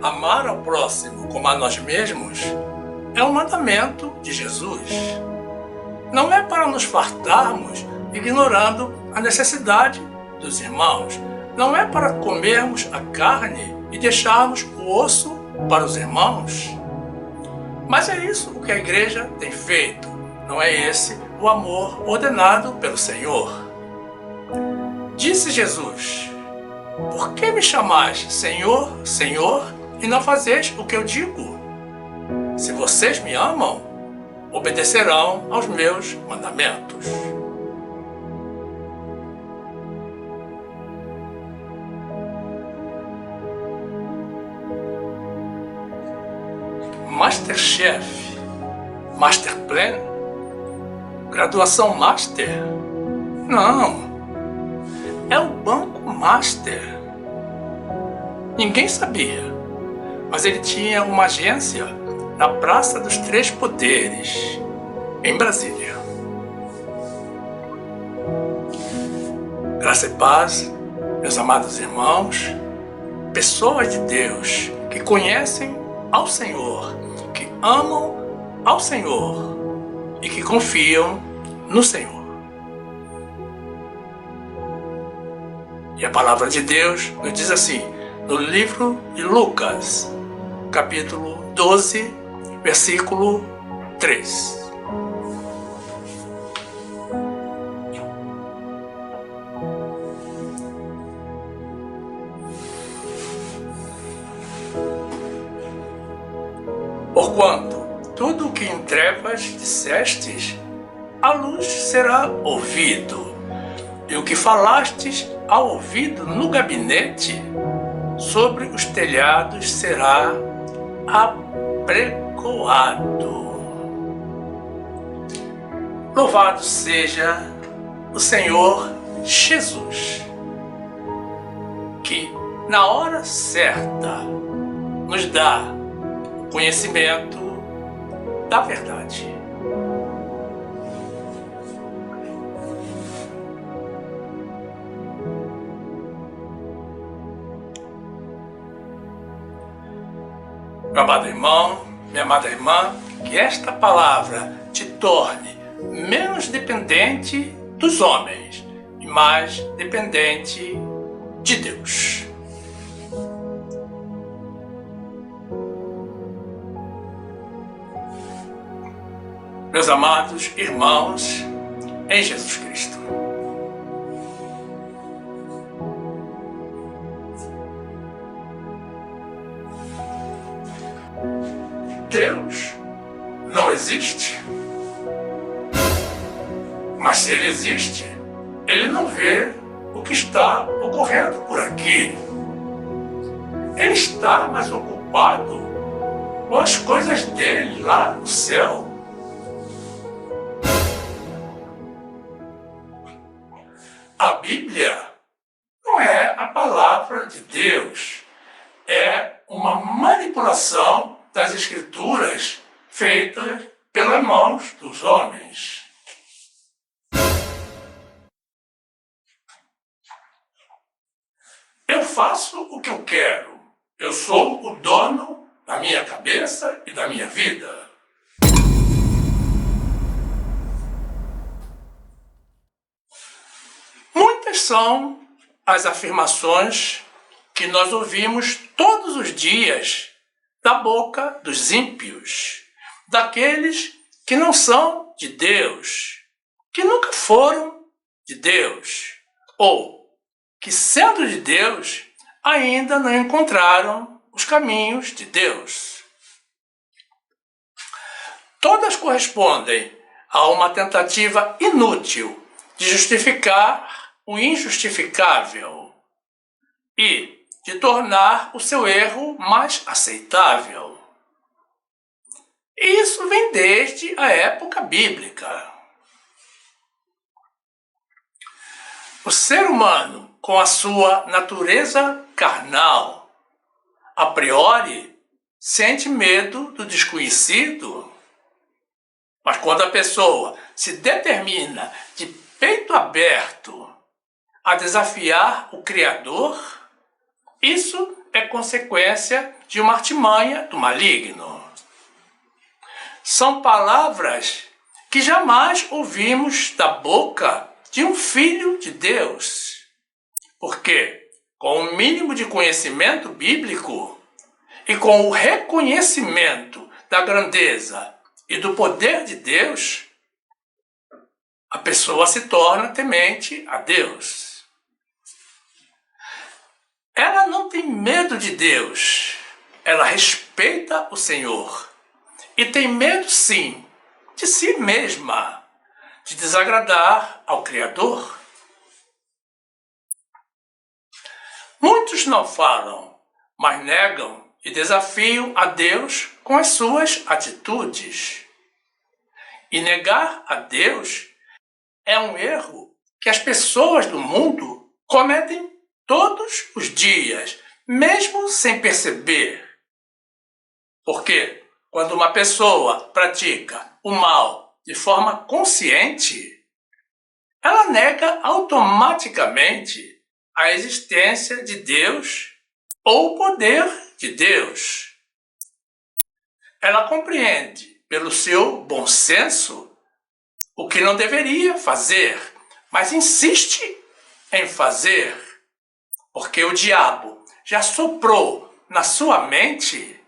Amar ao próximo como a nós mesmos é um mandamento de Jesus. Não é para nos fartarmos ignorando a necessidade dos irmãos. Não é para comermos a carne e deixarmos o osso para os irmãos. Mas é isso o que a igreja tem feito. Não é esse o amor ordenado pelo Senhor. Disse Jesus: por que me chamais Senhor, Senhor, e não fazeis o que eu digo? Se vocês me amam, obedecerão aos meus mandamentos. Masterchef, Masterplan, graduação Master? Não, é o Banco Master. Ninguém sabia, mas ele tinha uma agência na Praça dos Três Poderes, em Brasília. Graça e paz, meus amados irmãos, pessoas de Deus que conhecem ao Senhor, que amam ao Senhor e que confiam no Senhor. E a palavra de Deus nos diz assim, no livro de Lucas, capítulo 12, versículo 3. Porquanto tudo o que em trevas dissestes, a luz será ouvido, e o que falastes ao ouvido no gabinete, sobre os telhados será apregoado. Louvado seja o Senhor Jesus, que na hora certa nos dá o conhecimento da verdade. Meu amado irmão, minha amada irmã, que esta palavra te torne menos dependente dos homens e mais dependente de Deus. Meus amados irmãos em Jesus Cristo, Deus não existe. Mas se Ele existe, Ele não vê o que está ocorrendo por aqui. Ele está mais ocupado com as coisas dele lá no céu. A Bíblia não é a palavra de Deus, é uma manipulação das Escrituras feitas pelas mãos dos homens. Eu faço o que eu quero. Eu sou o dono da minha cabeça e da minha vida. Muitas são as afirmações que nós ouvimos todos os dias da boca dos ímpios, daqueles que não são de Deus, que nunca foram de Deus, ou que, sendo de Deus, ainda não encontraram os caminhos de Deus. Todas correspondem a uma tentativa inútil de justificar o injustificável e de tornar o seu erro mais aceitável. Isso vem desde a época bíblica. O ser humano, com a sua natureza carnal, a priori, sente medo do desconhecido. Mas quando a pessoa se determina de peito aberto a desafiar o Criador, isso é consequência de uma artimanha do maligno. São palavras que jamais ouvimos da boca de um filho de Deus. Porque, com o mínimo de conhecimento bíblico e com o reconhecimento da grandeza e do poder de Deus, a pessoa se torna temente a Deus. Ela não tem medo de Deus, ela respeita o Senhor e tem medo, sim, de si mesma, de desagradar ao Criador. Muitos não falam, mas negam e desafiam a Deus com as suas atitudes. E negar a Deus é um erro que as pessoas do mundo cometem todos os dias, mesmo sem perceber. Porque quando uma pessoa pratica o mal de forma consciente, ela nega automaticamente a existência de Deus ou o poder de Deus. Ela compreende, pelo seu bom senso, o que não deveria fazer, mas insiste em fazer, porque o diabo já soprou na sua mente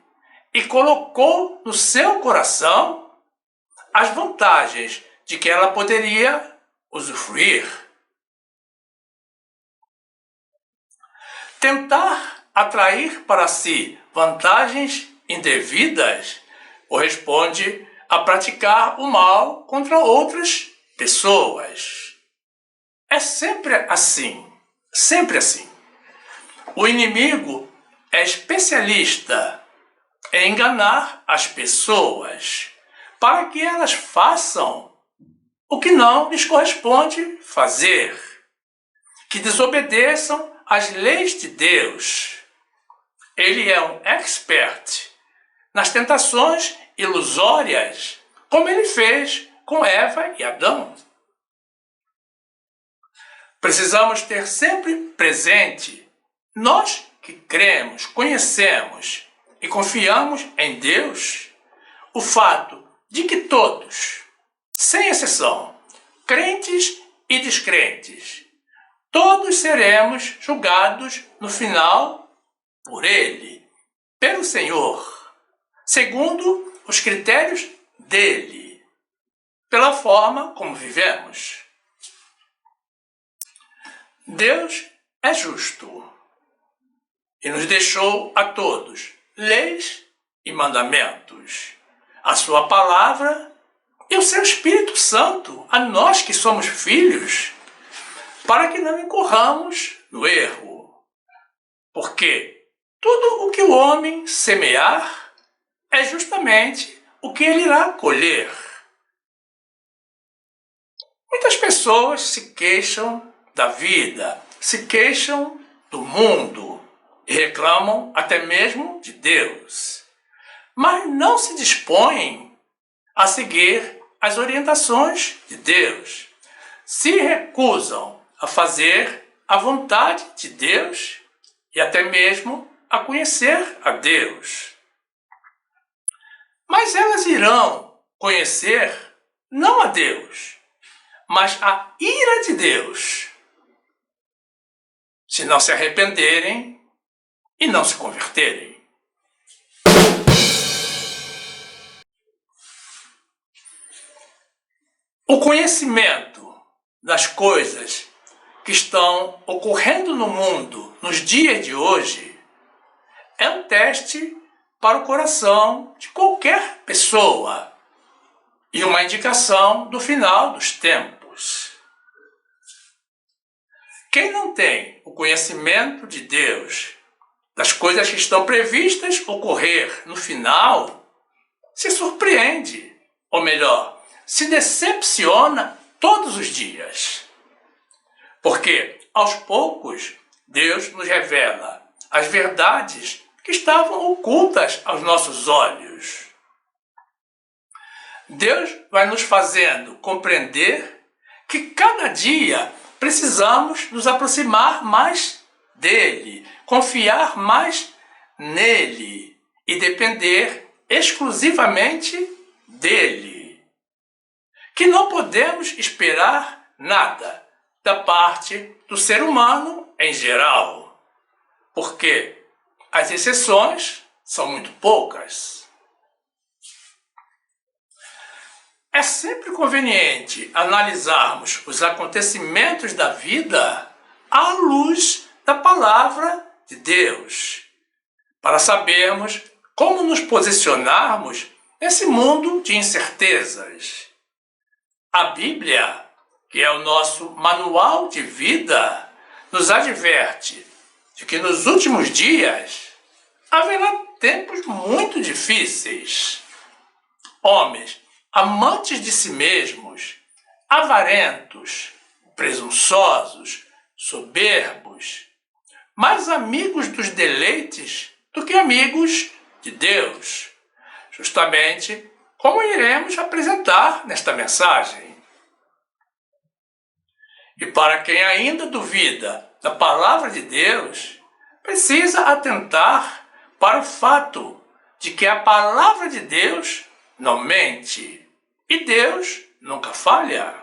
e colocou no seu coração as vantagens de que ela poderia usufruir. Tentar atrair para si vantagens indevidas corresponde a praticar o mal contra outras pessoas. É sempre assim, sempre assim. O inimigo é especialista em enganar as pessoas para que elas façam o que não lhes corresponde fazer, que desobedeçam às leis de Deus. Ele é um expert nas tentações ilusórias, como ele fez com Eva e Adão. Precisamos ter sempre presente, nós que cremos, conhecemos e confiamos em Deus, o fato de que todos, sem exceção, crentes e descrentes, todos seremos julgados no final por Ele, pelo Senhor, segundo os critérios dele, pela forma como vivemos. Deus é justo e nos deixou a todos leis e mandamentos, a sua palavra e o seu Espírito Santo, a nós que somos filhos, para que não incorramos no erro. Porque tudo o que o homem semear é justamente o que ele irá colher. Muitas pessoas se queixam da vida, se queixam do mundo e reclamam até mesmo de Deus, mas não se dispõem a seguir as orientações de Deus. Se recusam a fazer a vontade de Deus e até mesmo a conhecer a Deus. Mas elas irão conhecer não a Deus, mas a ira de Deus, se não se arrependerem e não se converterem. O conhecimento das coisas que estão ocorrendo no mundo nos dias de hoje é um teste para o coração de qualquer pessoa e uma indicação do final dos tempos. Quem não tem o conhecimento de Deus, das coisas que estão previstas ocorrer no final, se surpreende, ou melhor, se decepciona todos os dias. Porque, aos poucos, Deus nos revela as verdades que estavam ocultas aos nossos olhos. Deus vai nos fazendo compreender que cada dia precisamos nos aproximar mais dele, confiar mais nele e depender exclusivamente dele. Que não podemos esperar nada da parte do ser humano em geral, porque as exceções são muito poucas. É sempre conveniente analisarmos os acontecimentos da vida à luz da palavra de Deus, para sabermos como nos posicionarmos nesse mundo de incertezas. A Bíblia, que é o nosso manual de vida, nos adverte de que nos últimos dias haverá tempos muito difíceis. Homens amantes de si mesmos, avarentos, presunçosos, soberbos, mais amigos dos deleites do que amigos de Deus, justamente como iremos apresentar nesta mensagem. E para quem ainda duvida da palavra de Deus, precisa atentar para o fato de que a palavra de Deus não mente e Deus nunca falha.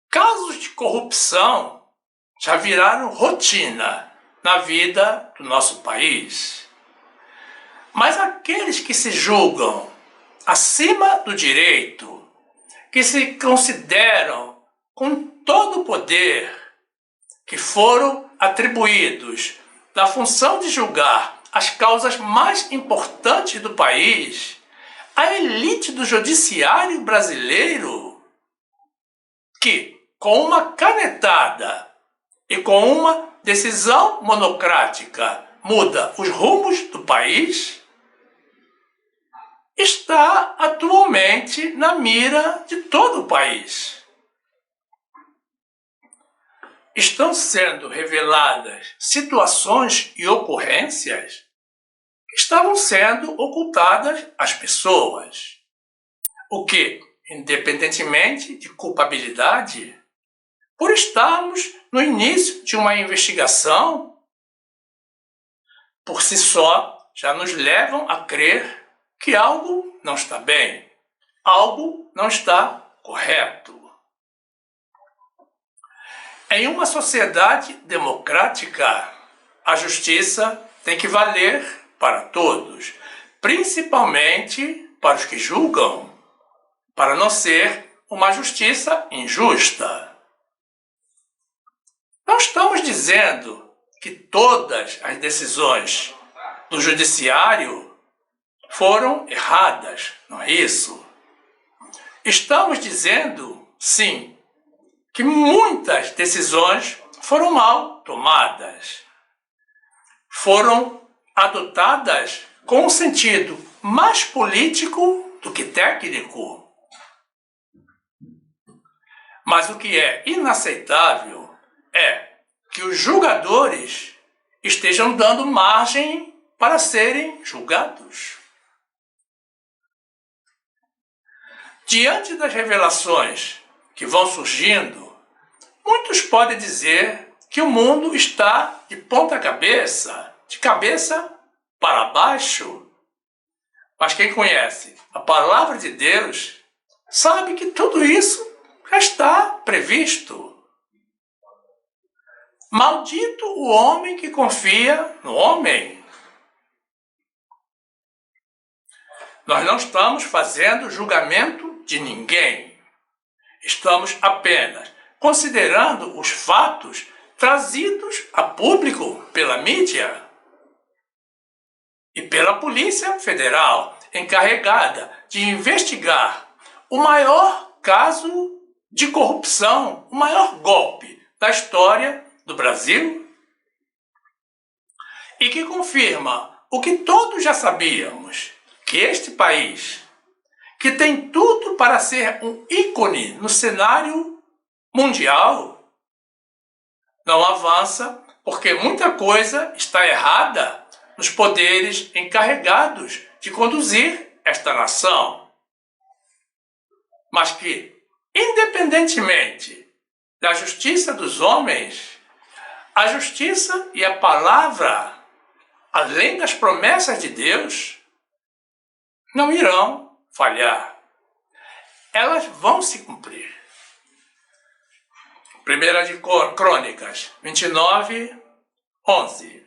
Casos de corrupção já viraram rotina na vida do nosso país. Mas aqueles que se julgam acima do direito, que se consideram com todo o poder, que foram atribuídos da função de julgar as causas mais importantes do país, a elite do judiciário brasileiro, que, com uma canetada e com uma decisão monocrática, muda os rumos do país, está atualmente na mira de todo o país. Estão sendo reveladas situações e ocorrências que estavam sendo ocultadas às pessoas, o que, independentemente de culpabilidade, por estarmos no início de uma investigação, por si só já nos levam a crer que algo não está bem, algo não está correto. Em uma sociedade democrática, a justiça tem que valer para todos, principalmente para os que julgam, para não ser uma justiça injusta. Não estamos dizendo que todas as decisões do judiciário foram erradas, não é isso? Estamos dizendo, sim, que muitas decisões foram mal tomadas, foram adotadas com um sentido mais político do que técnico. Mas o que é inaceitável é que os julgadores estejam dando margem para serem julgados. Diante das revelações que vão surgindo, muitos podem dizer que o mundo está de ponta cabeça, de cabeça para baixo. Mas quem conhece a palavra de Deus sabe que tudo isso já está previsto. Maldito o homem que confia no homem. Nós não estamos fazendo julgamento de ninguém. Estamos apenas considerando os fatos trazidos a público pela mídia e pela Polícia Federal, encarregada de investigar o maior caso de corrupção, o maior golpe da história do Brasil, e que confirma o que todos já sabíamos, que este país, que tem tudo para ser um ícone no cenário mundial, não avança porque muita coisa está errada nos poderes encarregados de conduzir esta nação. Mas que, independentemente da justiça dos homens, a justiça e a palavra, além das promessas de Deus, não irão falhar. Elas vão se cumprir. 1 de Crônicas 29, 11.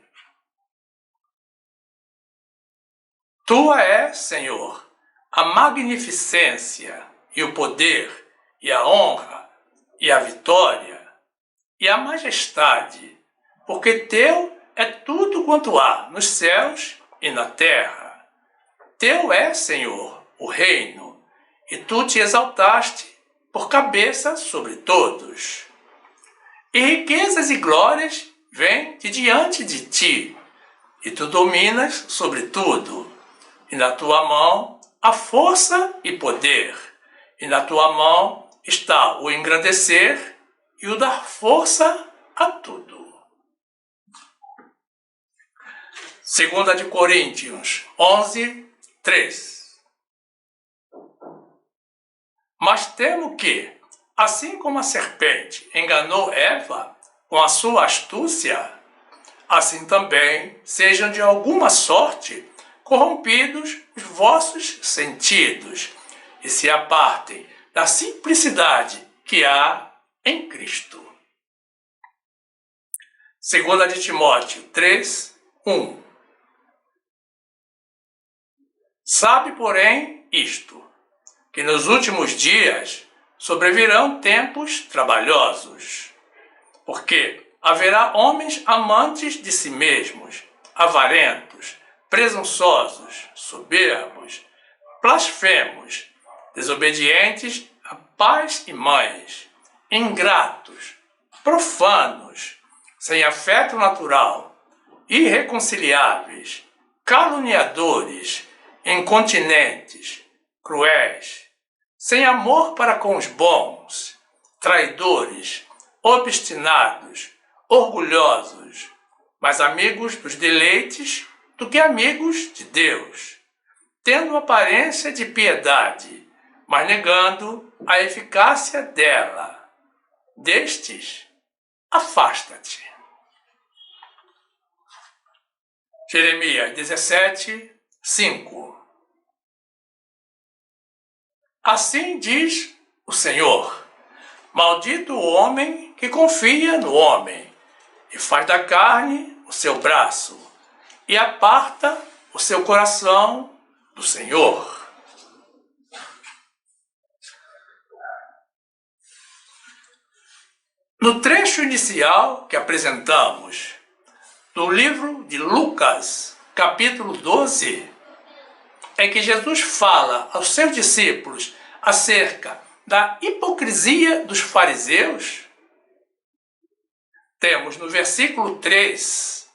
Tua é, Senhor, a magnificência e o poder e a honra e a vitória e a majestade, porque teu é tudo quanto há nos céus e na terra. Teu é, Senhor, o reino, e tu te exaltaste por cabeça sobre todos. E riquezas e glórias vêm de diante de ti, e tu dominas sobre tudo. E na tua mão há força e poder, e na tua mão está o engrandecer e o dar força a tudo. 2 de Coríntios 11, 3. Mas temo que, assim como a serpente enganou Eva com a sua astúcia, assim também sejam de alguma sorte corrompidos os vossos sentidos e se apartem da simplicidade que há em Cristo. 2 de Timóteo 3, 1. Sabe, porém, isto, que nos últimos dias sobrevirão tempos trabalhosos, porque haverá homens amantes de si mesmos, avarentos, presunçosos, soberbos, blasfemos, desobedientes a pais e mães, ingratos, profanos, sem afeto natural, irreconciliáveis, caluniadores, incontinentes, cruéis, sem amor para com os bons, traidores, obstinados, orgulhosos, mais amigos dos deleites do que amigos de Deus, tendo aparência de piedade, mas negando a eficácia dela. Destes, afasta-te. Jeremias 17, 5. Assim diz o Senhor: maldito o homem que confia no homem, e faz da carne o seu braço, e aparta o seu coração do Senhor. No trecho inicial que apresentamos, do livro de Lucas, capítulo 12, é que Jesus fala aos seus discípulos acerca da hipocrisia dos fariseus. Temos no versículo 3,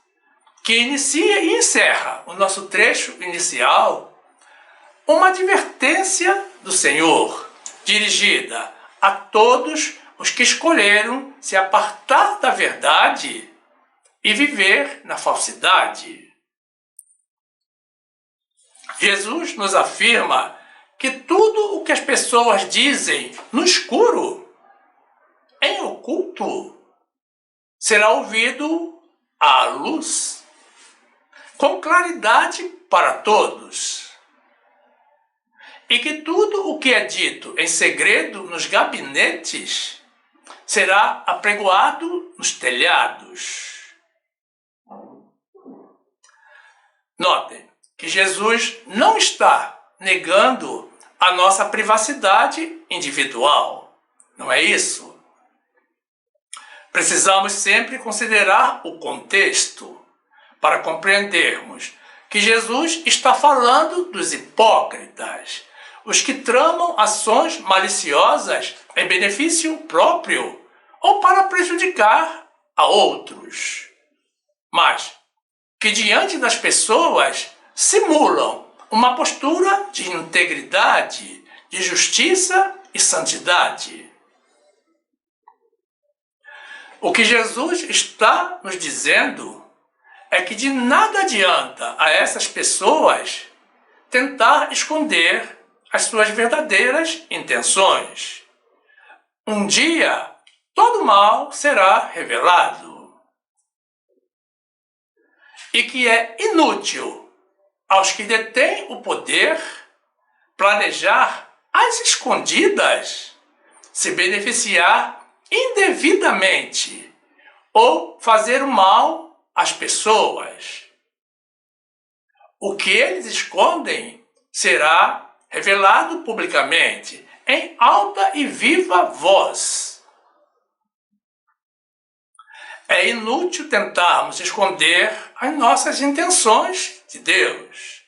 que inicia e encerra o nosso trecho inicial, uma advertência do Senhor, dirigida a todos os que escolheram se apartar da verdade e viver na falsidade. Jesus nos afirma que tudo o que as pessoas dizem no escuro, em oculto, será ouvido à luz, com claridade para todos. E que tudo o que é dito em segredo nos gabinetes será apregoado nos telhados. Notem que Jesus não está negando a nossa privacidade individual. Não é isso? Precisamos sempre considerar o contexto para compreendermos que Jesus está falando dos hipócritas, os que tramam ações maliciosas em benefício próprio ou para prejudicar a outros, mas que diante das pessoas simulam uma postura de integridade, de justiça e santidade. O que Jesus está nos dizendo é que de nada adianta a essas pessoas tentar esconder as suas verdadeiras intenções. Um dia, todo mal será revelado, e que é inútil aos que detêm o poder planejar às escondidas, se beneficiar indevidamente ou fazer o mal às pessoas. O que eles escondem será revelado publicamente, em alta e viva voz. É inútil tentarmos esconder as nossas intenções de Deus.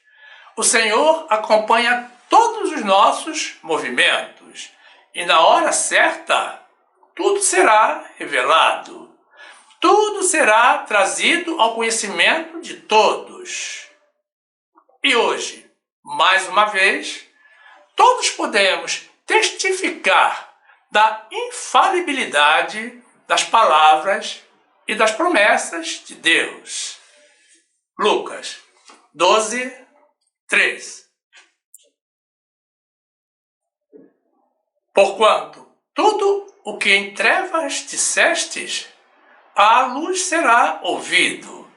O Senhor acompanha todos os nossos movimentos e na hora certa tudo será revelado. Tudo será trazido ao conhecimento de todos. E hoje, mais uma vez, todos podemos testificar da infalibilidade das palavras e das promessas de Deus. Lucas 12, 3. Porquanto tudo o que em trevas dissestes, à luz será ouvido,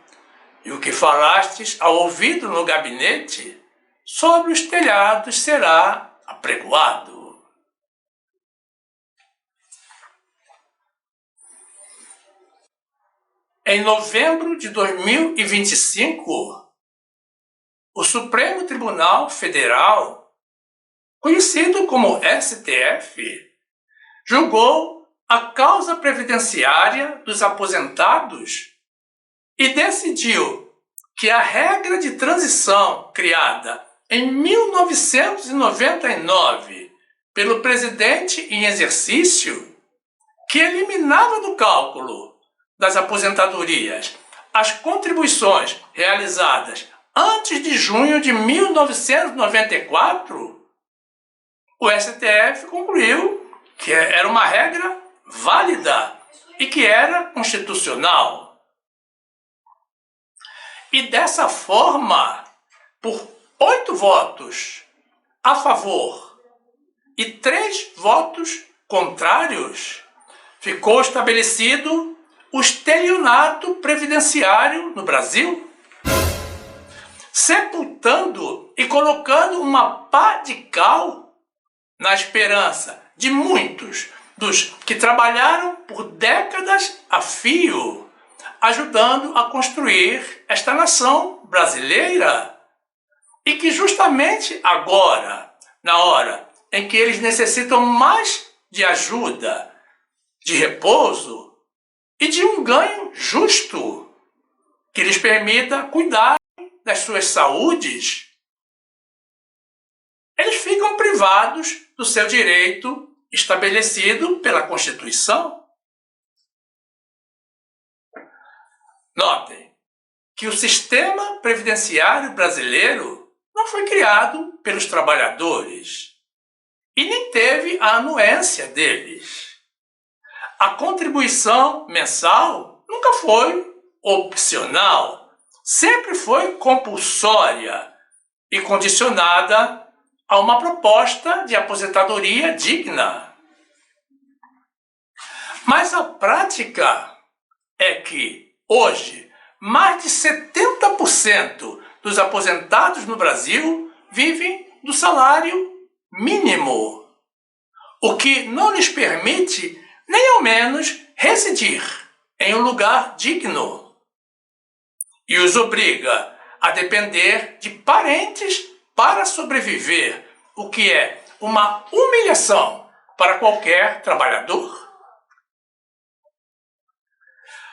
e o que falastes ao ouvido no gabinete, sobre os telhados será apregoado. Em novembro de 2025, o Supremo Tribunal Federal, conhecido como STF, julgou a causa previdenciária dos aposentados e decidiu que a regra de transição criada em 1999 pelo presidente em exercício, que eliminava do cálculo das aposentadorias as contribuições realizadas antes de junho de 1994, o STF concluiu que era uma regra válida e que era constitucional. E dessa forma, por 8 votos a favor e 3 votos contrários, ficou estabelecido o estelionato previdenciário no Brasil, sepultando e colocando uma pá de cal na esperança de muitos dos que trabalharam por décadas a fio, ajudando a construir esta nação brasileira, e que justamente agora, na hora em que eles necessitam mais de ajuda, de repouso e de um ganho justo, que lhes permita cuidar das suas saúdes, eles ficam privados do seu direito estabelecido pela Constituição. Notem que o sistema previdenciário brasileiro não foi criado pelos trabalhadores e nem teve a anuência deles. A contribuição mensal nunca foi opcional, sempre foi compulsória e condicionada a uma proposta de aposentadoria digna. Mas a prática é que, hoje, mais de 70% dos aposentados no Brasil vivem do salário mínimo, o que não lhes permite nem ao menos residir em um lugar digno, e os obriga a depender de parentes para sobreviver, o que é uma humilhação para qualquer trabalhador.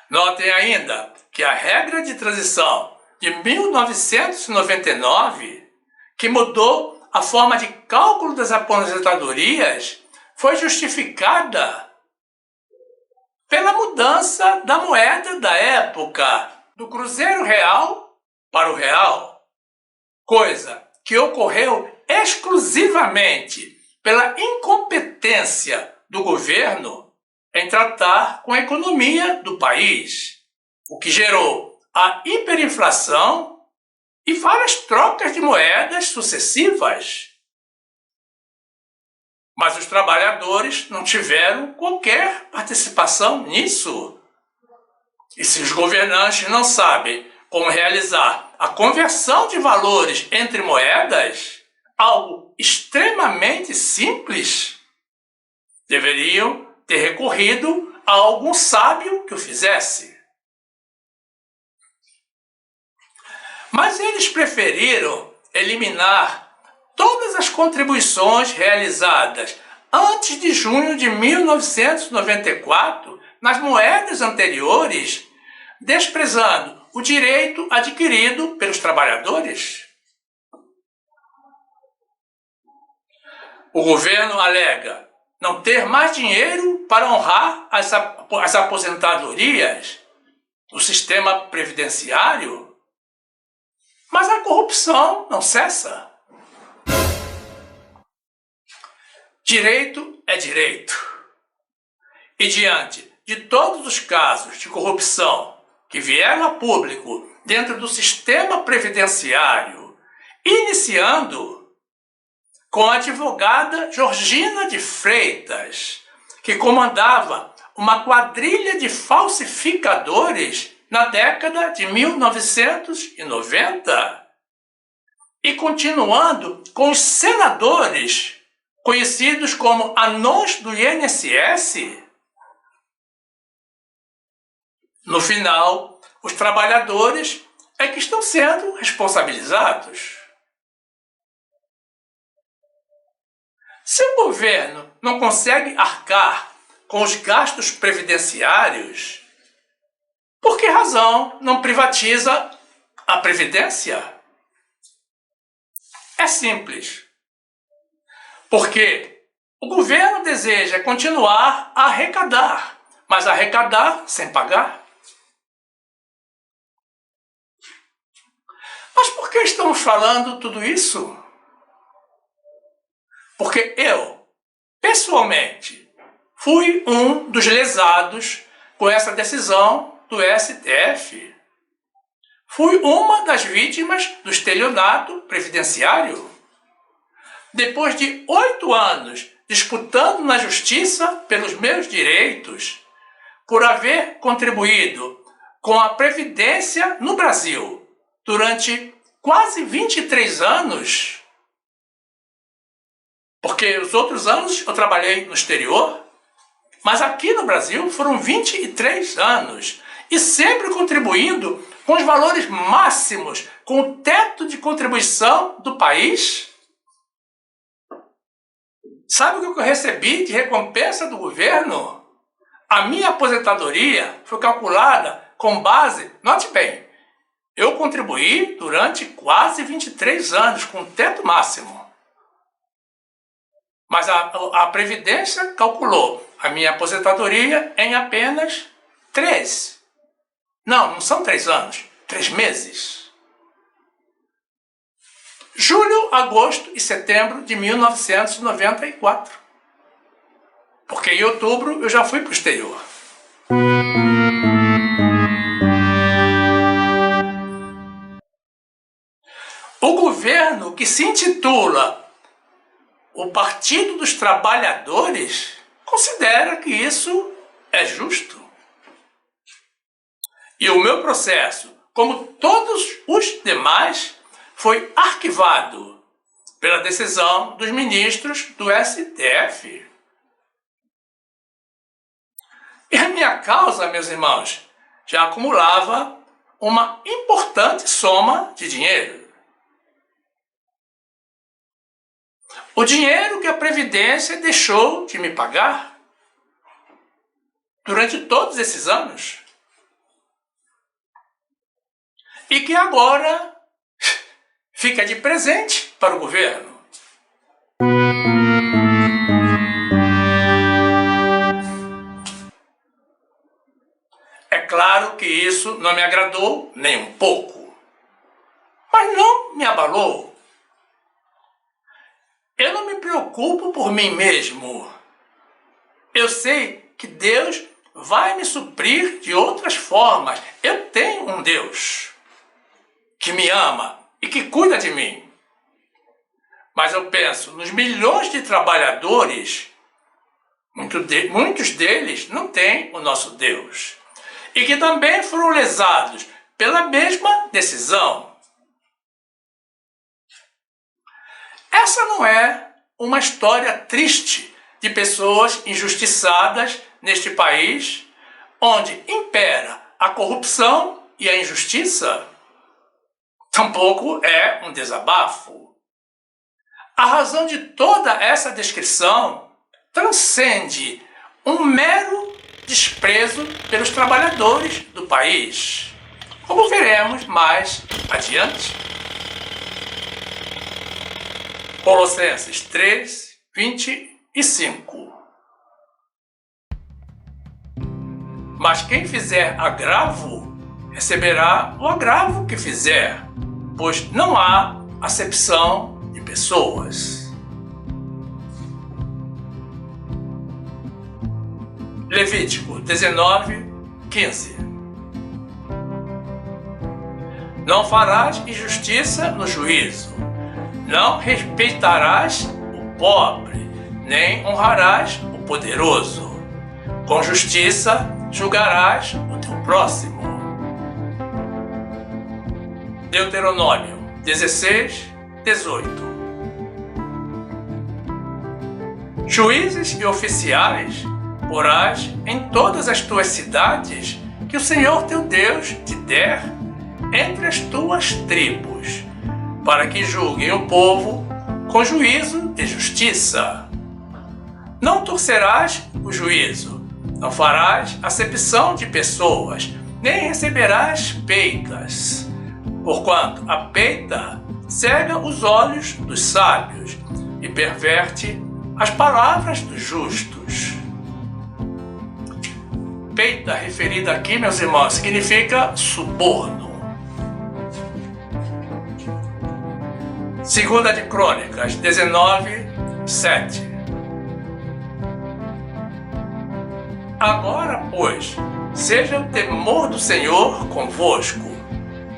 Notem ainda que a regra de transição de 1999, que mudou a forma de cálculo das aposentadorias, foi justificada pela mudança da moeda da época, do cruzeiro real para o real, coisa que ocorreu exclusivamente pela incompetência do governo em tratar com a economia do país, o que gerou a hiperinflação e várias trocas de moedas sucessivas. Mas os trabalhadores não tiveram qualquer participação nisso. E se os governantes não sabem como realizar a conversão de valores entre moedas, algo extremamente simples, deveriam ter recorrido a algum sábio que o fizesse. Mas eles preferiram eliminar todas as contribuições realizadas antes de junho de 1994 nas moedas anteriores, desprezando o direito adquirido pelos trabalhadores. O governo alega não ter mais dinheiro para honrar as aposentadorias do sistema previdenciário, mas a corrupção não cessa. Direito é direito. E diante de todos os casos de corrupção que vieram a público dentro do sistema previdenciário, iniciando com a advogada Georgina de Freitas, que comandava uma quadrilha de falsificadores na década de 1990, e continuando com os senadores conhecidos como anões do INSS. No final, os trabalhadores é que estão sendo responsabilizados. Se o governo não consegue arcar com os gastos previdenciários, por que razão não privatiza a Previdência? É simples. Porque o governo deseja continuar a arrecadar, mas arrecadar sem pagar. Mas por que estamos falando tudo isso? Porque eu, pessoalmente, fui um dos lesados com essa decisão do STF. Fui uma das vítimas do estelionato previdenciário. Depois de 8 anos disputando na justiça pelos meus direitos, por haver contribuído com a Previdência no Brasil durante quase 23 anos, porque os outros anos eu trabalhei no exterior, mas aqui no Brasil foram 23 anos, e sempre contribuindo com os valores máximos, com o teto de contribuição do país. Sabe o que eu recebi de recompensa do governo? A minha aposentadoria foi calculada com base, note bem, eu contribuí durante quase 23 anos com teto máximo. Mas a Previdência calculou a minha aposentadoria em apenas 3. Não são 3 anos, 3 meses. Julho, agosto e setembro de 1994. Porque em outubro eu já fui para o exterior. O governo que se intitula o Partido dos Trabalhadores considera que isso é justo. E o meu processo, como todos os demais, foi arquivado pela decisão dos ministros do STF. E a minha causa, meus irmãos, já acumulava uma importante soma de dinheiro. O dinheiro que a Previdência deixou de me pagar durante todos esses anos. E que agora fica de presente para o governo. É claro que isso não me agradou nem um pouco, mas não me abalou. Eu não me preocupo por mim mesmo. Eu sei que Deus vai me suprir de outras formas. Eu tenho um Deus que me ama e que cuida de mim. mas eu penso nos milhões de trabalhadores, muitos deles não têm o nosso Deus, e que também foram lesados pela mesma decisão. Essa não é uma história triste de pessoas injustiçadas neste país, onde impera a corrupção e a injustiça. Tampouco é um desabafo. A razão de toda essa descrição transcende um mero desprezo pelos trabalhadores do país, como veremos mais adiante. Colossenses 3, 25. Mas quem fizer agravo, receberá o agravo que fizer, pois não há acepção de pessoas. Levítico 19, 15. Não farás injustiça no juízo, não respeitarás o pobre, nem honrarás o poderoso. Com justiça julgarás o teu próximo. Deuteronômio 16, 18. Juízes e oficiais porás em todas as tuas cidades que o Senhor teu Deus te der entre as tuas tribos, para que julguem o povo com juízo de justiça. Não torcerás o juízo, não farás acepção de pessoas, nem receberás peitas, porquanto a peita cega os olhos dos sábios e perverte as palavras dos justos. Peita, referida aqui, meus irmãos, significa suborno. Segunda de Crônicas 19, 7. Agora, pois, seja o temor do Senhor convosco,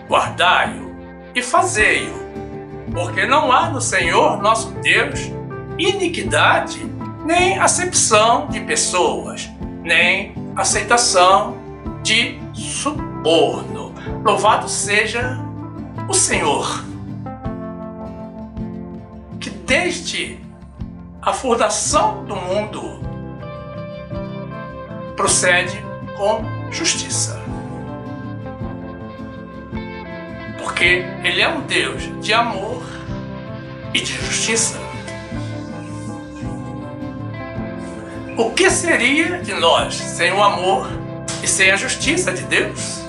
guardai-o e fazei-o, porque não há no Senhor nosso Deus iniquidade, nem acepção de pessoas, nem aceitação de suborno. Louvado seja o Senhor, que desde a fundação do mundo procede com justiça. Porque Ele é um Deus de amor e de justiça. O que seria de nós sem o amor e sem a justiça de Deus?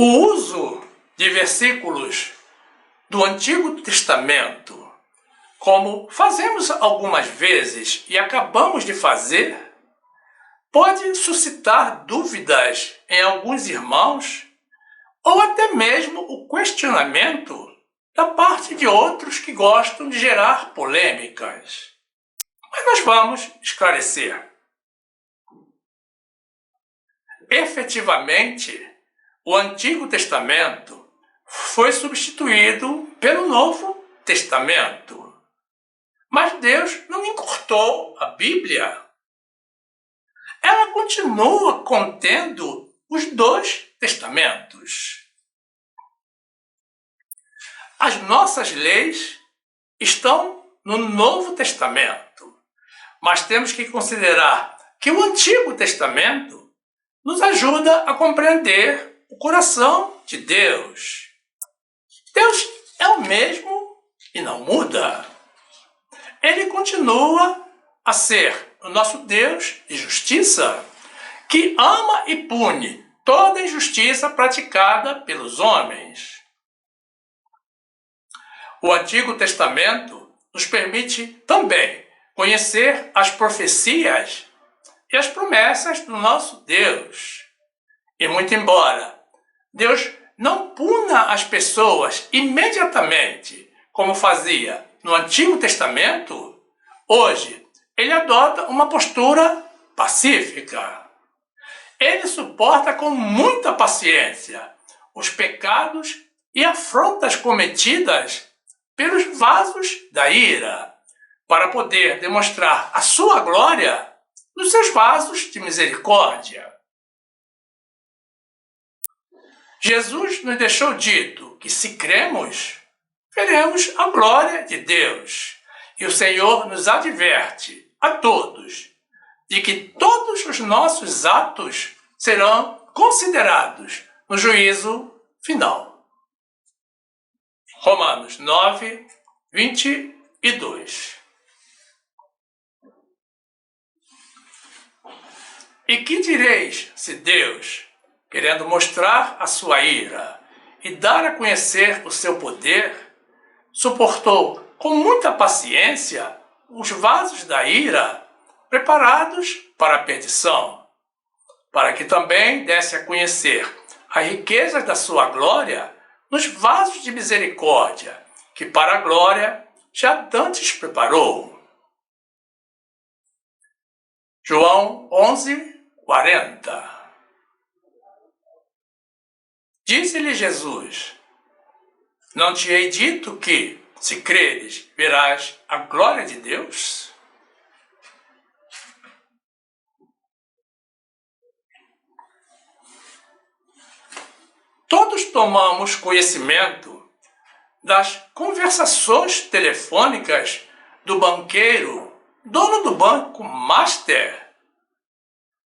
O uso de versículos do Antigo Testamento, como fazemos algumas vezes e acabamos de fazer, pode suscitar dúvidas em alguns irmãos ou até mesmo o questionamento da parte de outros que gostam de gerar polêmicas. Mas nós vamos esclarecer. Efetivamente, o Antigo Testamento foi substituído pelo Novo Testamento. Mas Deus não encurtou a Bíblia. Ela continua contendo os dois testamentos. As nossas leis estão no Novo Testamento, mas temos que considerar que o Antigo Testamento nos ajuda a compreender o coração de Deus. Deus é o mesmo e não muda. Ele continua a ser o nosso Deus de justiça, que ama e pune toda injustiça praticada pelos homens. O Antigo Testamento nos permite também conhecer as profecias e as promessas do nosso Deus. E muito embora Deus não puna as pessoas imediatamente, como fazia no Antigo Testamento, hoje ele adota uma postura pacífica. Ele suporta com muita paciência os pecados e afrontas cometidas pelos vasos da ira, para poder demonstrar a sua glória nos seus vasos de misericórdia. Jesus nos deixou dito que, se cremos, veremos a glória de Deus. E o Senhor nos adverte a todos de que todos os nossos atos serão considerados no juízo final. Romanos 9, 22. E que direis se Deus, querendo mostrar a sua ira e dar a conhecer o seu poder, suportou com muita paciência os vasos da ira preparados para a perdição, para que também desse a conhecer as riquezas da sua glória nos vasos de misericórdia, que para a glória já dantes preparou. João 11, 40. Disse-lhe Jesus: não te hei dito que, se creres, verás a glória de Deus? Todos tomamos conhecimento das conversações telefônicas do banqueiro, dono do banco Master,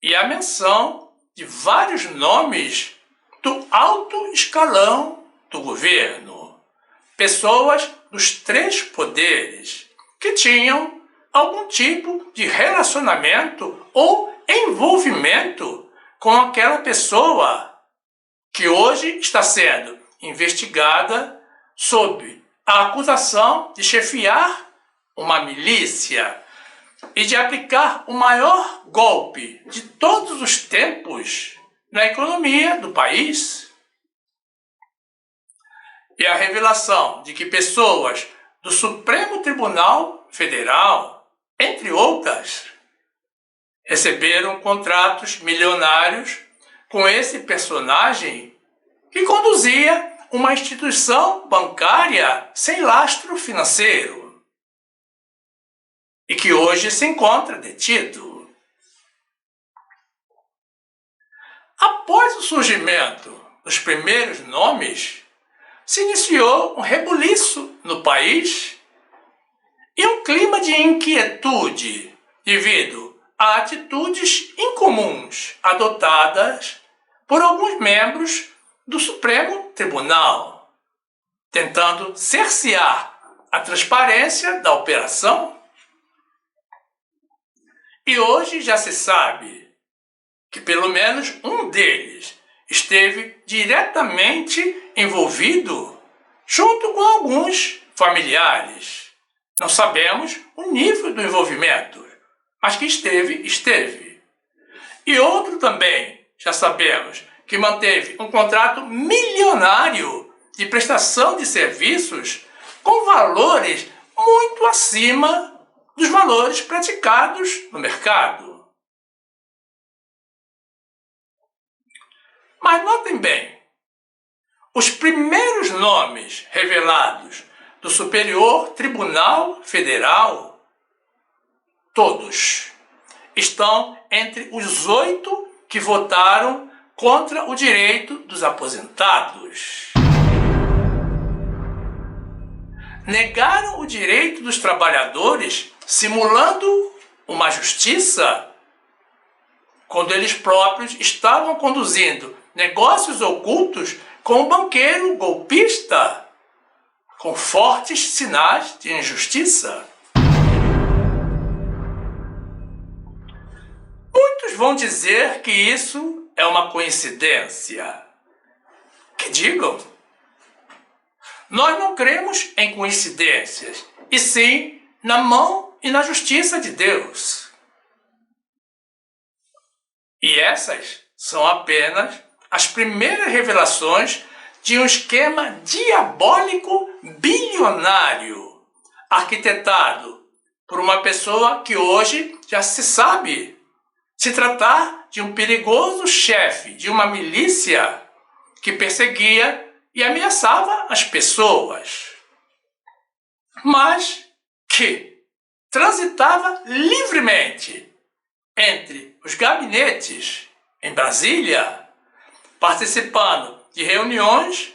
e a menção de vários nomes do alto escalão do governo, pessoas dos 3 poderes que tinham algum tipo de relacionamento ou envolvimento com aquela pessoa que hoje está sendo investigada sob a acusação de chefiar uma milícia e de aplicar o maior golpe de todos os tempos na economia do país. E a revelação de que pessoas do Supremo Tribunal Federal, entre outras, receberam contratos milionários com esse personagem que conduzia uma instituição bancária sem lastro financeiro e que hoje se encontra detido. Após o surgimento dos primeiros nomes, se iniciou um rebuliço no país e um clima de inquietude devido a atitudes incomuns adotadas por alguns membros do Supremo Tribunal, tentando cercear a transparência da operação. E hoje já se sabe que pelo menos um deles esteve diretamente envolvido junto com alguns familiares. Não sabemos o nível do envolvimento, mas que esteve. E outro também, já sabemos, que manteve um contrato milionário de prestação de serviços com valores muito acima dos valores praticados no mercado. Mas notem bem, os primeiros nomes revelados do Superior Tribunal Federal, todos, estão entre os 8 que votaram contra o direito dos aposentados. Negaram o direito dos trabalhadores, simulando uma justiça, quando eles próprios estavam conduzindo negócios ocultos com o banqueiro golpista, com fortes sinais de injustiça. Muitos vão dizer que isso é uma coincidência. Que digam. Nós não cremos em coincidências, e sim na mão e na justiça de Deus. E essas são apenas as primeiras revelações de um esquema diabólico bilionário, arquitetado por uma pessoa que hoje já se sabe se tratar de um perigoso chefe de uma milícia que perseguia e ameaçava as pessoas, mas que transitava livremente entre os gabinetes em Brasília, participando de reuniões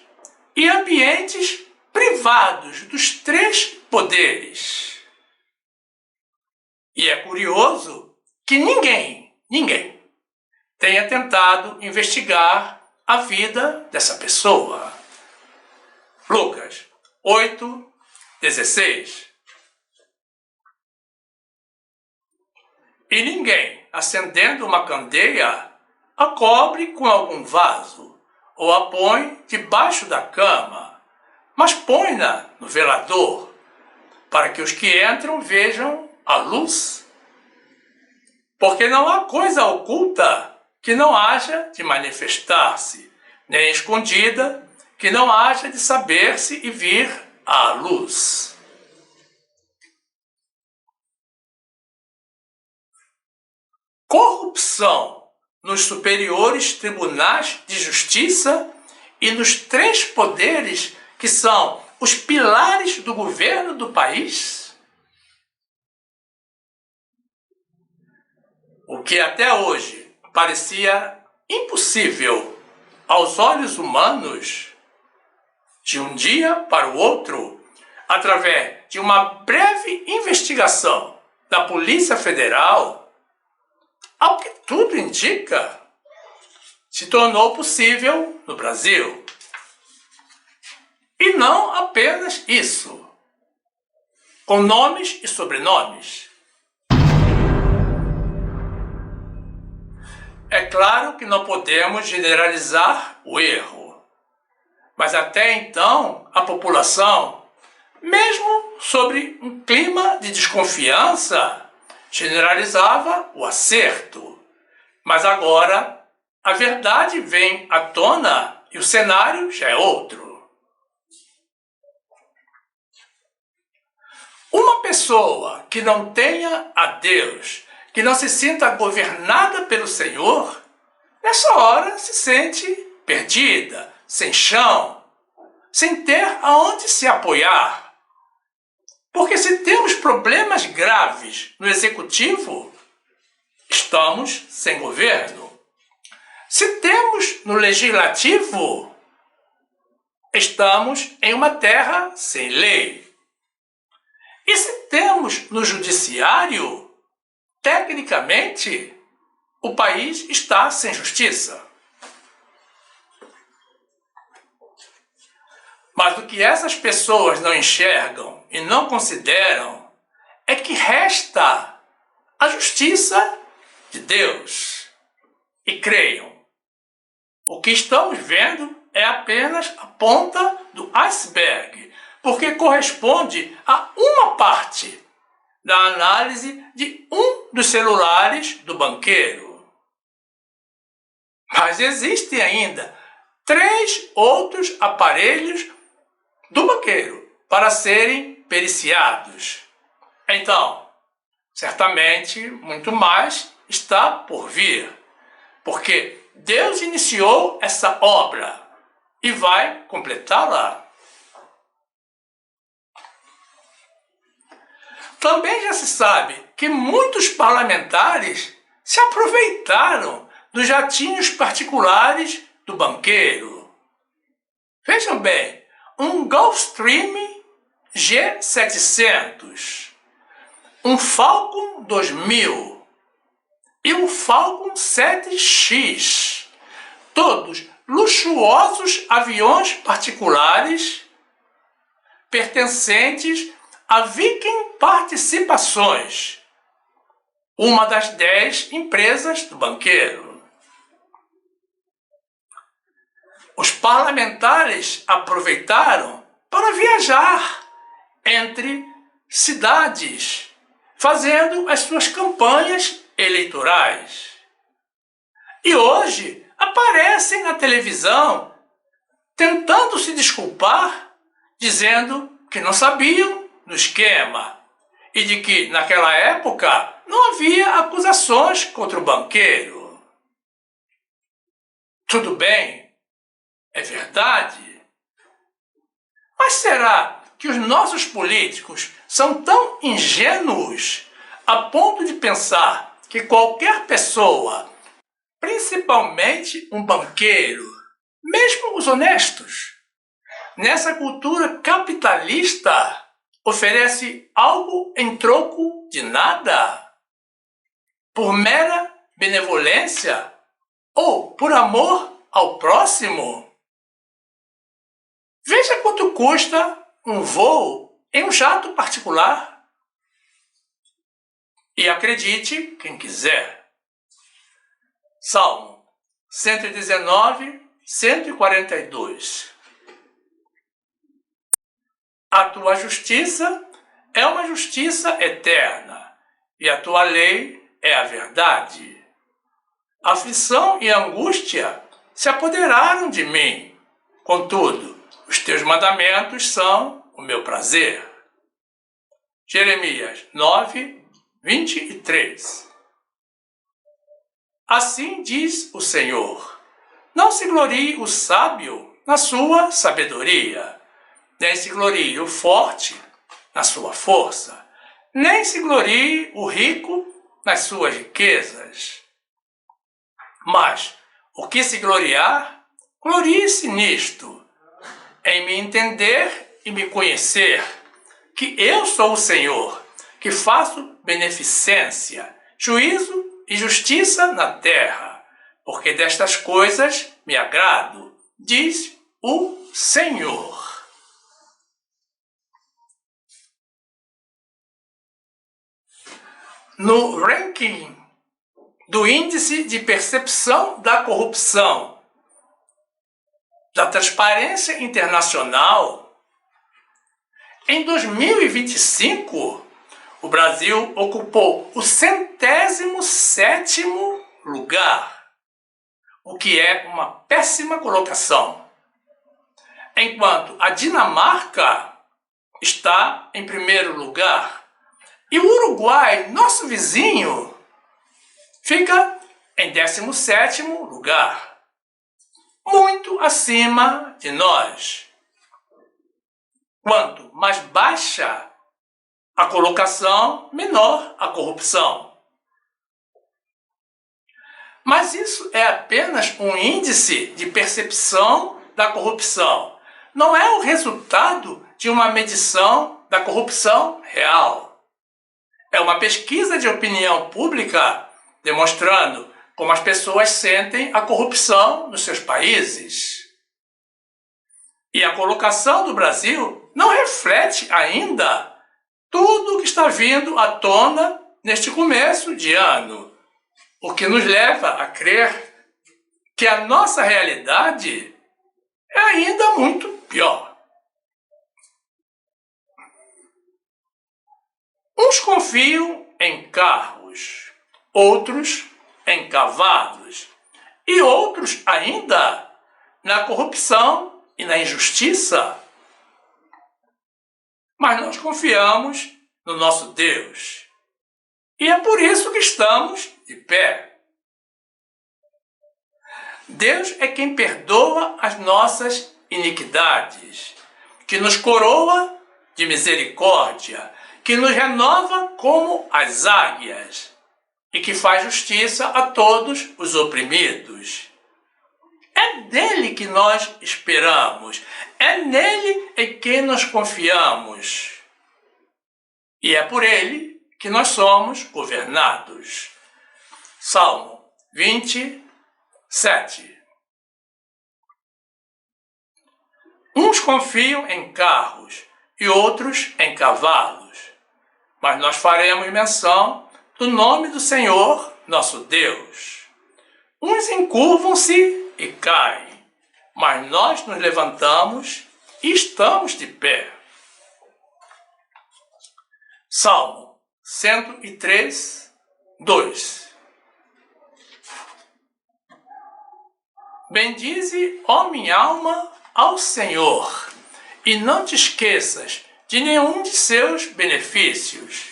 e ambientes privados dos três poderes. E é curioso que ninguém tenha tentado investigar a vida dessa pessoa. Lucas 8:16. E ninguém, acendendo uma candeia, a cobre com algum vaso, ou a põe debaixo da cama, mas põe-na no velador, para que os que entram vejam a luz. Porque não há coisa oculta que não haja de manifestar-se, nem escondida que não haja de saber-se e vir à luz. Corrupção nos superiores tribunais de justiça e nos três poderes que são os pilares do governo do país? O que até hoje parecia impossível aos olhos humanos, de um dia para o outro, através de uma breve investigação da Polícia Federal, ao que tudo indica, se tornou possível no Brasil. E não apenas isso, com nomes e sobrenomes. É claro que não podemos generalizar o erro, mas até então a população, mesmo sobre um clima de desconfiança, generalizava o acerto. Mas agora a verdade vem à tona e o cenário já é outro. Uma pessoa que não tenha a Deus, que não se sinta governada pelo Senhor, nessa hora se sente perdida, sem chão, sem ter aonde se apoiar. Porque se temos problemas graves no executivo, estamos sem governo. Se temos no legislativo, estamos em uma terra sem lei. E se temos no judiciário, tecnicamente, o país está sem justiça. Mas o que essas pessoas não enxergam e não consideram é que resta a justiça de Deus. E creiam, o que estamos vendo é apenas a ponta do iceberg, porque corresponde a uma parte da análise de um dos celulares do banqueiro. Mas existem ainda 3 outros aparelhos do banqueiro para serem periciados. Então, certamente, muito mais está por vir, porque Deus iniciou essa obra e vai completá-la. Também já se sabe que muitos parlamentares se aproveitaram dos jatinhos particulares do banqueiro. Vejam bem, um Gulfstream G700, um Falcon 2000 e um Falcon 7X, todos luxuosos aviões particulares pertencentes a Viking Participações, uma das 10 empresas do banqueiro. Os parlamentares aproveitaram para viajar entre cidades, fazendo as suas campanhas eleitorais. E hoje aparecem na televisão tentando se desculpar, dizendo que não sabiam no esquema e de que, naquela época, não havia acusações contra o banqueiro. Tudo bem, é verdade. Mas será que os nossos políticos são tão ingênuos a ponto de pensar que qualquer pessoa, principalmente um banqueiro, mesmo os honestos, nessa cultura capitalista, oferece algo em troco de nada? Por mera benevolência ou por amor ao próximo? Veja quanto custa um voo em um jato particular. E acredite quem quiser. Salmo 119, 142. A tua justiça é uma justiça eterna, e a tua lei é a verdade. Aflição e angústia se apoderaram de mim. Contudo, os teus mandamentos são o meu prazer. Jeremias 9, 23. Assim diz o Senhor: não se glorie o sábio na sua sabedoria, nem se glorie o forte na sua força, nem se glorie o rico nas suas riquezas. Mas o que se gloriar, glorie-se nisto, em me entender e me conhecer, que eu sou o Senhor, que faço beneficência, juízo e justiça na terra, porque destas coisas me agrado, diz o Senhor. No ranking do Índice de Percepção da Corrupção da Transparência Internacional, em 2025, o Brasil ocupou o 107º lugar, o que é uma péssima colocação, enquanto a Dinamarca está em primeiro lugar e o Uruguai, nosso vizinho, fica em 17º lugar, muito acima de nós. Quanto mais baixa a colocação, menor a corrupção. Mas isso é apenas um índice de percepção da corrupção. Não é o resultado de uma medição da corrupção real. É uma pesquisa de opinião pública demonstrando como as pessoas sentem a corrupção nos seus países. E a colocação do Brasil não reflete ainda tudo o que está vindo à tona neste começo de ano, o que nos leva a crer que a nossa realidade é ainda muito pior. Uns confiam em carros, outros em cavalos, e outros ainda na corrupção e na injustiça. Mas nós confiamos no nosso Deus. E é por isso que estamos de pé. Deus é quem perdoa as nossas iniquidades, que nos coroa de misericórdia, que nos renova como as águias e que faz justiça a todos os oprimidos. É dele que nós esperamos, é nele em quem nós confiamos. E é por ele que nós somos governados. Salmo 27. Uns confiam em carros e outros em cavalos, mas nós faremos menção do nome do Senhor, nosso Deus. Uns encurvam-se e caem, mas nós nos levantamos e estamos de pé. Salmo 103, 2. Bendize, ó minha alma, ao Senhor, e não te esqueças de nenhum de seus benefícios.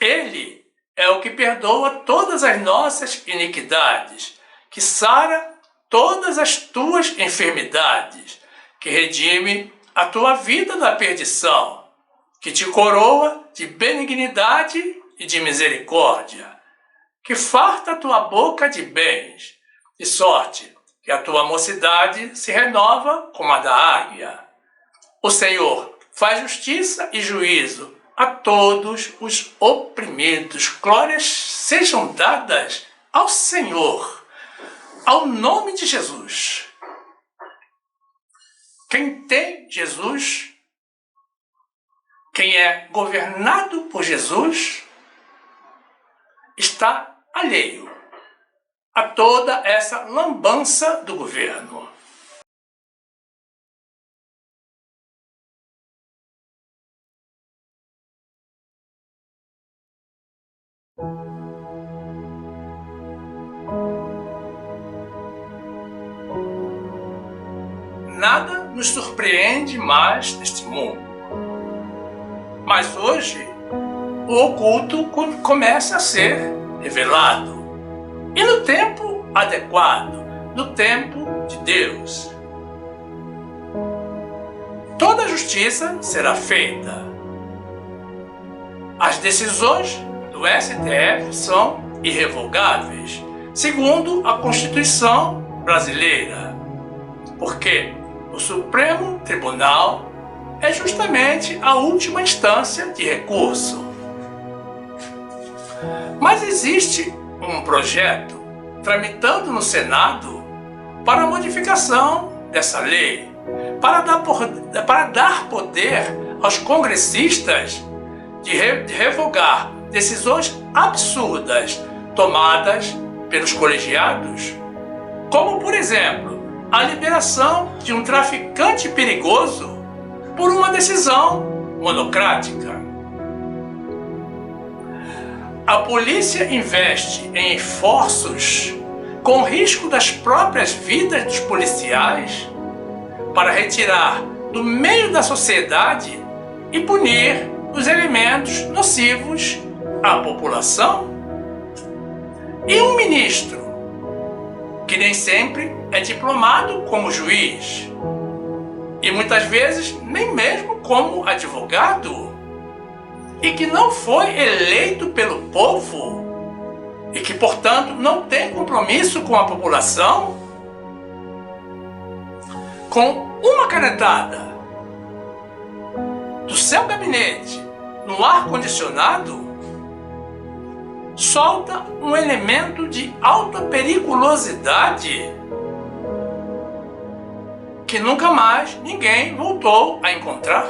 Ele é o que perdoa todas as nossas iniquidades, que sara todas as tuas enfermidades, que redime a tua vida da perdição, que te coroa de benignidade e de misericórdia, que farta a tua boca de bens, de sorte que a tua mocidade se renova como a da águia. O Senhor faz justiça e juízo a todos os oprimidos. Glórias sejam dadas ao Senhor, ao nome de Jesus. Quem tem Jesus, quem é governado por Jesus, está alheio a toda essa lambança do governo. Nada nos surpreende mais neste mundo. Mas hoje, o oculto começa a ser revelado. E no tempo adequado, no tempo de Deus. Toda justiça será feita. As decisões do STF são irrevogáveis, segundo a Constituição brasileira. Porque o Supremo Tribunal é justamente a última instância de recurso. Mas existe um projeto tramitando no Senado para a modificação dessa lei, para dar poder aos congressistas de revogar decisões absurdas tomadas pelos colegiados, como, por exemplo, a liberação de um traficante perigoso por uma decisão monocrática. A polícia investe em esforços com risco das próprias vidas dos policiais para retirar do meio da sociedade e punir os elementos nocivos à população. E um ministro que nem sempre é diplomado como juiz e muitas vezes nem mesmo como advogado, e que não foi eleito pelo povo e que, portanto, não tem compromisso com a população, com uma canetada do seu gabinete no ar-condicionado, solta um elemento de alta periculosidade que nunca mais ninguém voltou a encontrar.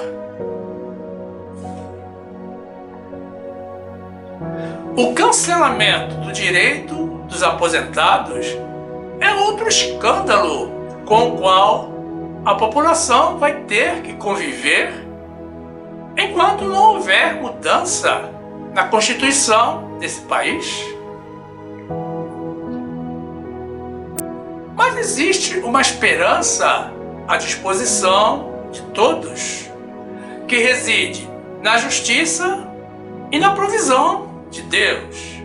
O cancelamento do direito dos aposentados é outro escândalo com o qual a população vai ter que conviver enquanto não houver mudança na Constituição desse país. Mas existe uma esperança à disposição de todos, que reside na justiça e na provisão de Deus.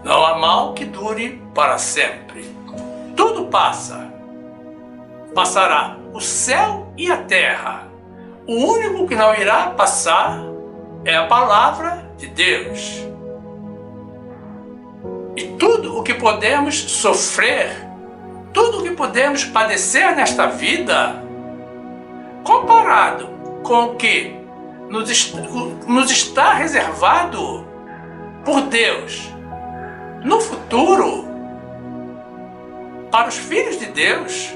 Não há mal que dure para sempre. Tudo passa. Passará o céu e a terra. O único que não irá passar é a palavra de Deus. E tudo o que podemos sofrer, tudo o que podemos padecer nesta vida, comparado com o que nos está reservado por Deus no futuro para os filhos de Deus,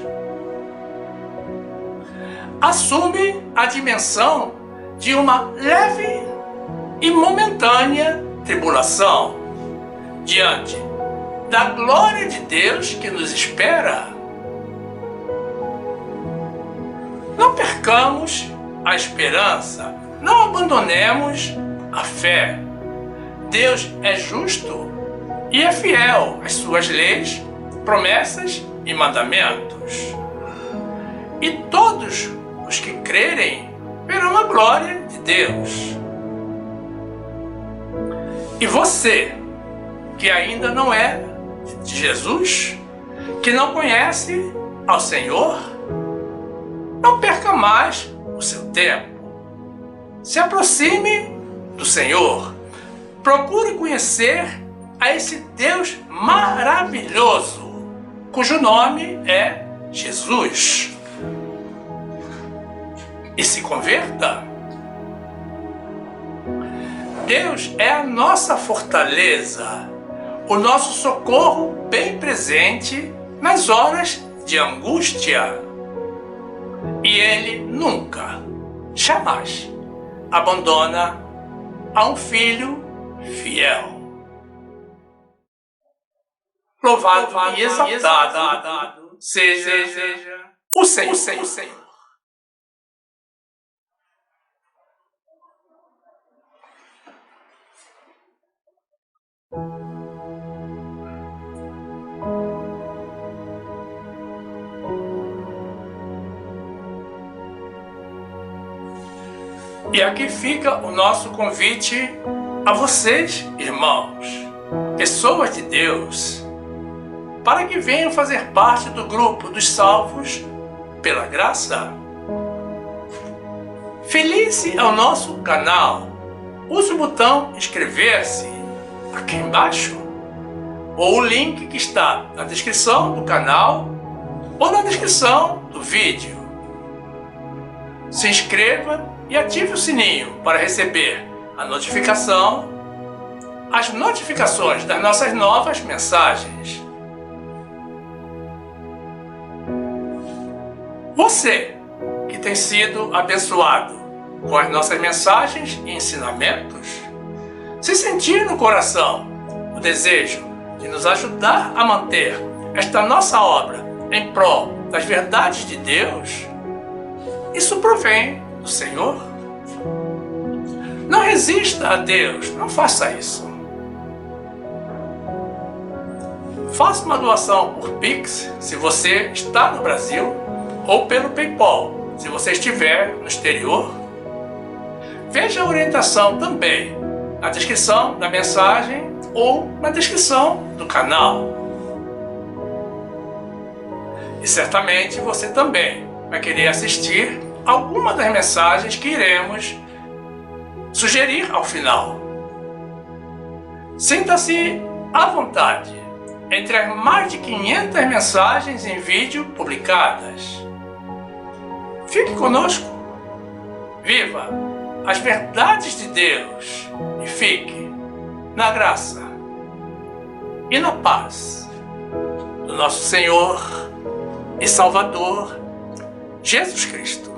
assume a dimensão de uma leve e momentânea tribulação diante da glória de Deus que nos espera. Não percamos a esperança, não abandonemos a fé. Deus é justo e é fiel às suas leis, promessas e mandamentos. e todos os que crerem verão a glória de Deus. E você, que ainda não é de Jesus, que não conhece ao Senhor, não perca mais o seu tempo. Se aproxime do Senhor. Procure conhecer a esse Deus maravilhoso, cujo nome é Jesus. E se converta. Deus é a nossa fortaleza, o nosso socorro bem presente nas horas de angústia. E Ele nunca, jamais, abandona a um filho fiel. Louvado e exaltado seja o Senhor. E aqui fica o nosso convite a vocês, irmãos, pessoas de Deus, para que venham fazer parte do grupo dos salvos pela graça. Filie-se ao nosso canal. Use o botão inscrever-se aqui embaixo, ou o link que está na descrição do canal ou na descrição do vídeo. Se inscreva e ative o sininho para receber as notificações das nossas novas mensagens. Você que tem sido abençoado com as nossas mensagens e ensinamentos, se sentir no coração o desejo de nos ajudar a manter esta nossa obra em prol das verdades de Deus, isso provém do Senhor. Não resista a Deus, não faça isso. Faça uma doação por Pix se você está no Brasil, ou pelo PayPal se você estiver no exterior. Veja a orientação também na descrição da mensagem ou na descrição do canal. E certamente você também vai querer assistir alguma das mensagens que iremos sugerir ao final. Sinta-se à vontade entre as mais de 500 mensagens em vídeo publicadas. Fique conosco, viva as verdades de Deus e fique na graça e na paz do nosso Senhor e Salvador Jesus Cristo.